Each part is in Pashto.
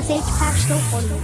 Sage Pastel Audio.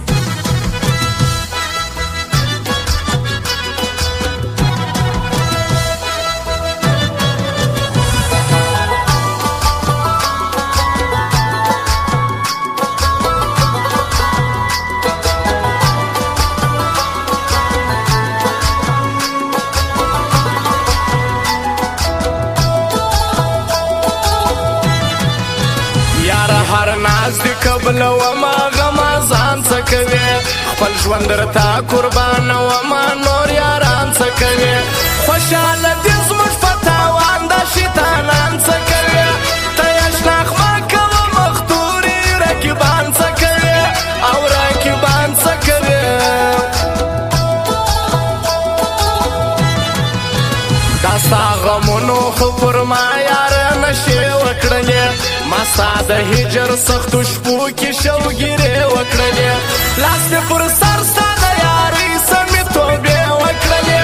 هر ناز دی قبل وما غما ځان څه کوي خپل ژوند درته قربان وما نور یاران څه کوي خوشاله دې زموږ په تاوان د شیطانان څه کوي ته یې شناخته کوه مختوري رقیبان څه کوي او رقیبان څه کوي دا ستا غمونو خو پر ما یاره نشې وکړلې ما ستا د هجر سختو شپو کې شوګیرې وکړلې لاس دې پر سر ستا د یارۍ سمې توبې وکړلې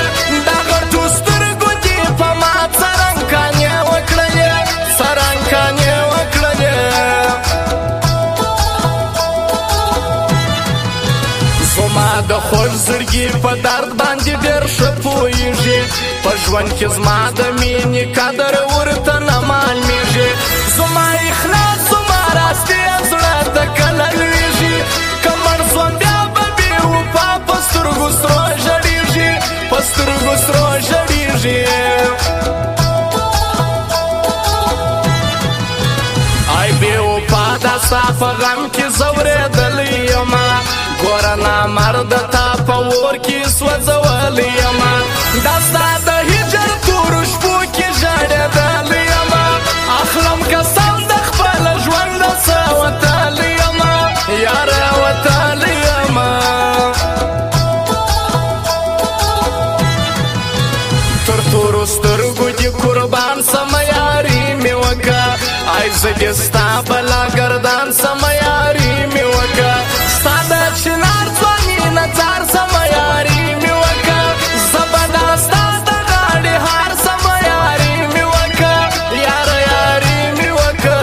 دا غټو سترګو دې په ما څرنګکانې وکړلې څرنګکانې وکړلې زما د خوږ زړګي په درد باندې ډېر ښه پوهېږي په ژوند کې زما د مینې قدر ورته نه معلومېږي زما اخلاص زما راستې زړه ته کله لوېږي که مړ شوم بیا به بې وفا په سترګو سرو ژړېږي په سترګو سرو ژړېږي ای بې وفا دا ستا په غم کې ځورېدلی یمه ګوره نامرده تا په اور کې سوځولی یمه دا ستا د هجر تورو شپو کې ژړېدلی یمه اخلم قسم د خپل ژوند څه وتلی یمه یاره وتلی یمه تر تورو سترګو دې قربان سمه یاري مې وکړه ای زه دې ستا بلا ګردان سمه یاري مې وکړه ستا د چنار ځواني نڅار سمه یاري مې وکړه زه به دا ستا د غاړې هار سمه یاري مې وکړه یاره یاري مې وکړه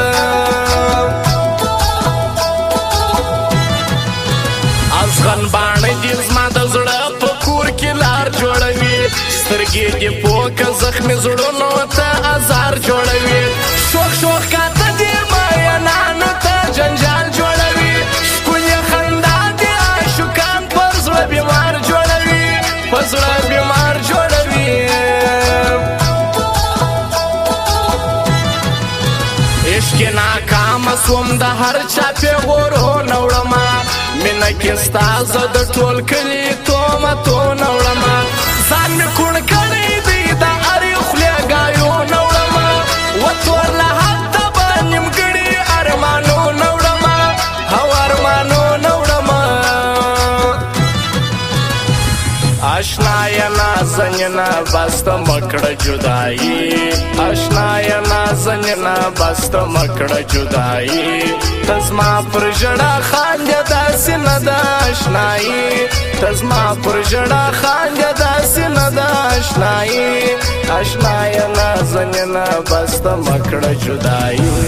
ازغن باڼه دې زما د زړه په کور کې لار جوړوي سترګې دې پوکه زخمي زړونو ته ازار جوړوي شوخ شوخ کاته دې مینانو ته جنجال جوړوي ښکلې خندا دې عاشقان پر زړه بیمار جوړوي پر زړه بیمار جوړوي عشق ناکامه سوم د هر چا پیغورونه وړمه مینه کې ستا زه د ټول کلي تهمتونه وړمه ځان مې کوڼ کړی دی د هرې خولې ګایونه وړمه وتور له حده به نیمګړي ارمانونه وړمه او ارمانونه وړمه اشنایه نازنینه بس ته مه کړه جدایي اشنایه نازنینه بس ته مه کړه جدایي ته زما پر ژړا خاندې داسې نه ده اشنایي ته زما پر ژړا خاندې داسې نه ده اشنایي اشنایه نازنینه بس ته مه کړه جدایي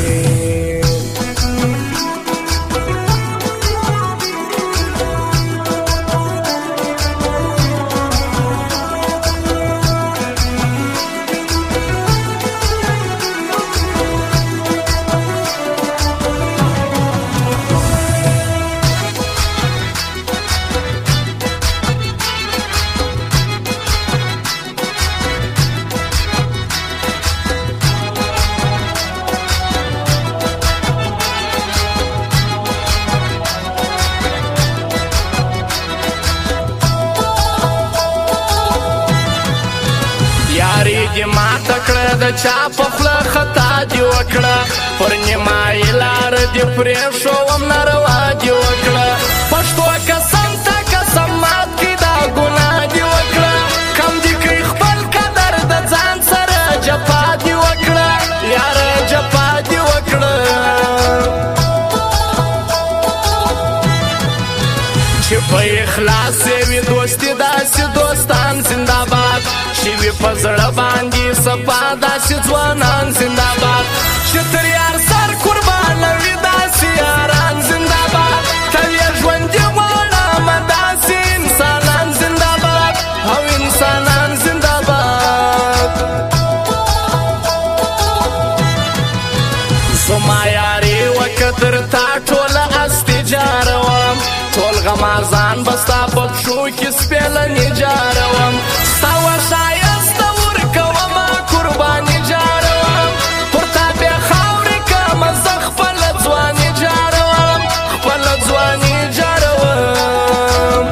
یاري دې ماته کړه د چا په خوله خطا دې وکړه پر نیمایي لار دې پرېښوم ناروا دې وکړه پښتو قسم ته قسم مات کړي دا ګناه دې وکړه کم دې کړي خپل قدر د ځان سره جفا دې وکړه یاره جفا دې وکړه چې په اخلاص وي دوستي داسې دوستان زنده‌باد چې وي په زړه باندې صفا داسې ځوانان زنده‌باد چې تر یار سر قربانه وي داسې یاران زنده‌باد ته یې ټوله استجاروم ټول غمازان بستا په پښو کې سپېلنې جاروم ستا وښایسته ورکومه قرباني جاروم پر تا بې خاورې کړمه زه خپله ځواني جاروم خپله ځواني جاروم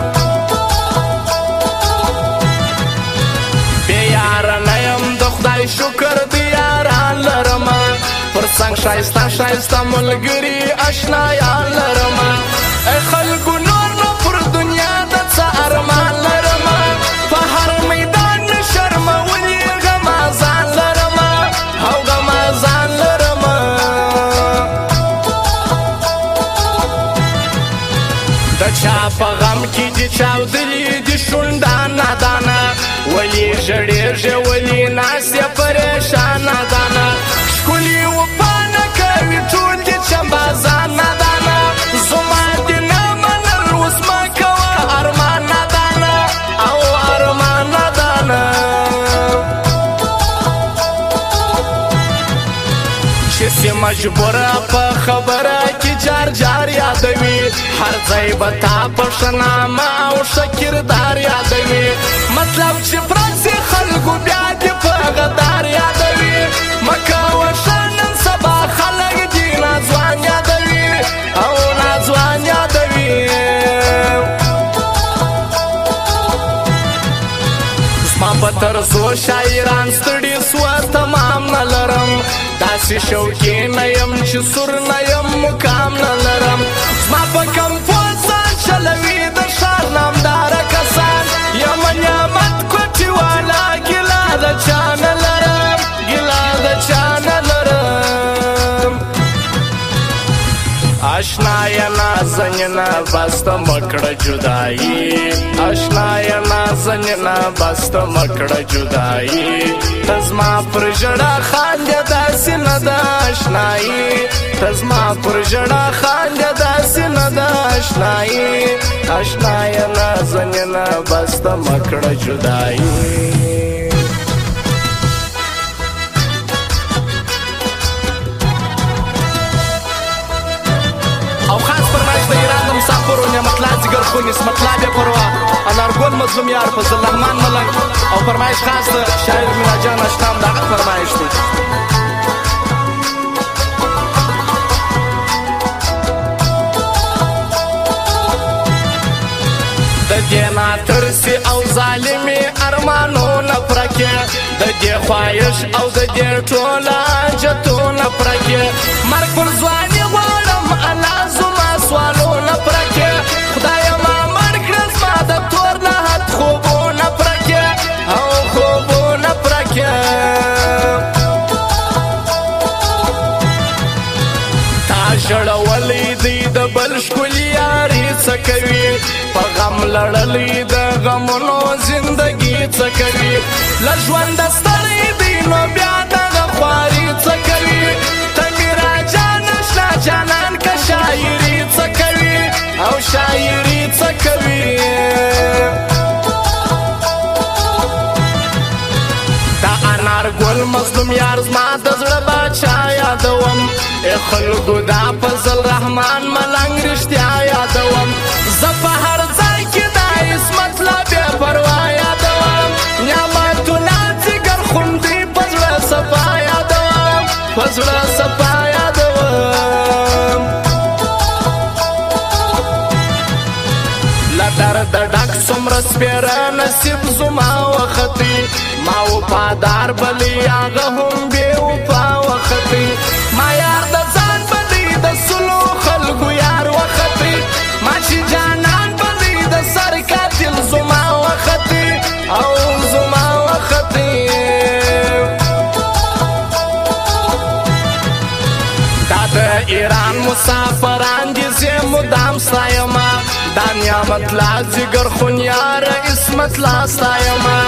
بې یاره نه یم د خدای شکر د یاران لرمه پر څنګ ښایسته ښایسته ملګري اشنایان لرمه ای خلکو نور نو پر دنیا د څه ارمان لرمه په هر میدان نه شرمولي غمازان لرمه او غمازان لرمه د چا په غم کې دي چاودلي دي شونډان نادانه ولې ژړېږې ولې ناست یې پریشان نادانه ښکلي وپانه کوي ټول دي چمبازان نادانه زما دې نه منل اوس مه کوه ارمان نادانه او ارمان نادانه چې سي مجبوره په خبره کې جار جار یادوي هر ځای به تا په ښه نامه او ښه کردار یادوي مطلب چې پرسي خلکو بیا دې په غدار یادوي مه کوه ښه نن سبا خلک دې ناځوان یادوي او ناځوان یادوي زما په طرزو شاعران ستړي سوه تمام نه لرم داسې شوقي نه یم چې سور نه یم مقام نه لرم زما په کمپو ځان چلوي د ښار نامداره کسان یم نعمت کوټې والا ګیله د چا نه لرم ګیله د چا نه لرم اشنایه نازنینه بس ته مه کړه جدایي اشنایه نازنینه بس ته مه کړه جدایي ته زما پر ژړا خاندې داسې نه ده اشنایي ته زما پر ژړا خاندې داسې نه ده اشنایي اشنایه نازنینه بس ته مه کړه جدایي او خاص فرمایش د ایران د مسافرو نعمت الله ځیګر خون اسمت الله بې پروا انارګل مظلوم یار فضل رحمان ملنګ او فرمایش خاص د شاعر مینا جان اشتام د هغه فرمایش دی د دې ناترسي او ظالمي ارمانونه پرکې د دې خواهش او د دې ټوله حاجتونه پرکې مرګ پر ځواني غواړم الله زما سوالونه پرکې خدایه ما مړ کړه زما د تور نهد خوبونه پرکې او خوبونه پرکې تا ژړولی دی د بل ښکلي یاري څه کوي په غم لړلی د غمونو زندګي څه کوي له ژونده ستړی دی نو بیا دغه خواري څه کوي ته مې راجانه شنه جانان که شاعري څه کوي او شاعري څه کوي دا انارګل مظلوم یار زما د زړه باچا یادوم ای خلکو دا فضل رحمان ملنګ رښتیا یادوم زه په هر ځای کې دا اسمت الله بې پروا یادوم نعمت الله ځیګر خوندي په زړه صفا یادوم په زړه صفا یادوم له درده ډک څومره سپېره نصیب زما وختي ما وفادار بلی هغه هم بې وفا وختي ما یار د ځان بلی د سلو خلکو یار وختي ما چې جانان بلی د سر قاتل زما وختي او زما وختي دا د ایران مسافران دي زه مدام ستایمه دا نعمت الله ځیګر خون یار اسمت الله ستایمه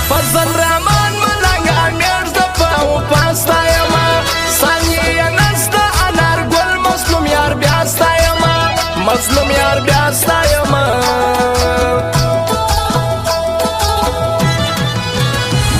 فضل رحمان ملنګ امیر د په وفا ستایمه ثانیه نسته انارګل مظلوم یار بیا ستایمه مظلوم یار بیا ستایمه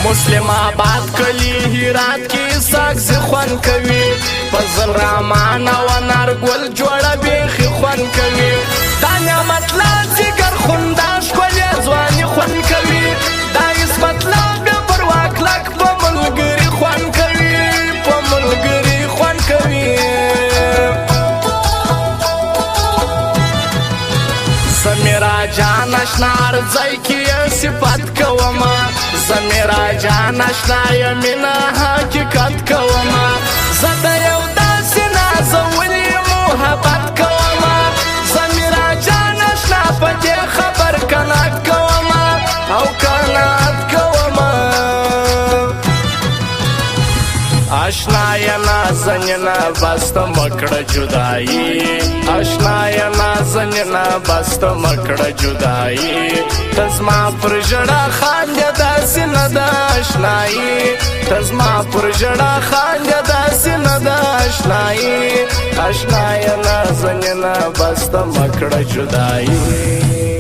مسلم آباد کلی هرات کی سا لرزي خوان کوي فضل رحمان او انارګل جوړه بیخي خوان کوي دا نعمت لا ځیګر خوندا ښکلې ځواني خوان کوي دا عصمت لا بیا پروا کلک په ملګري خوان کوي په ملګري خوان کوي زمیرا جان اشنا ارځای کې صفات کوما زمیرا جان اشنا یمینا حقیقت کوما زده یو داسې نازولي محبت کوما زمیرا جان اشنا په دې خبر قناعت کوما او قناعت کوما آشنا یا نازنینا بسته مکړه جدایي آشنا یا نازنینا بسته مکړه جدایي تزما پر ژړا خاندې داسې نه ده آشنایي تزما پر ژړا خاندې داسې نه ده آشنایي آشنا یا نازنینا بسته مکړه جدایي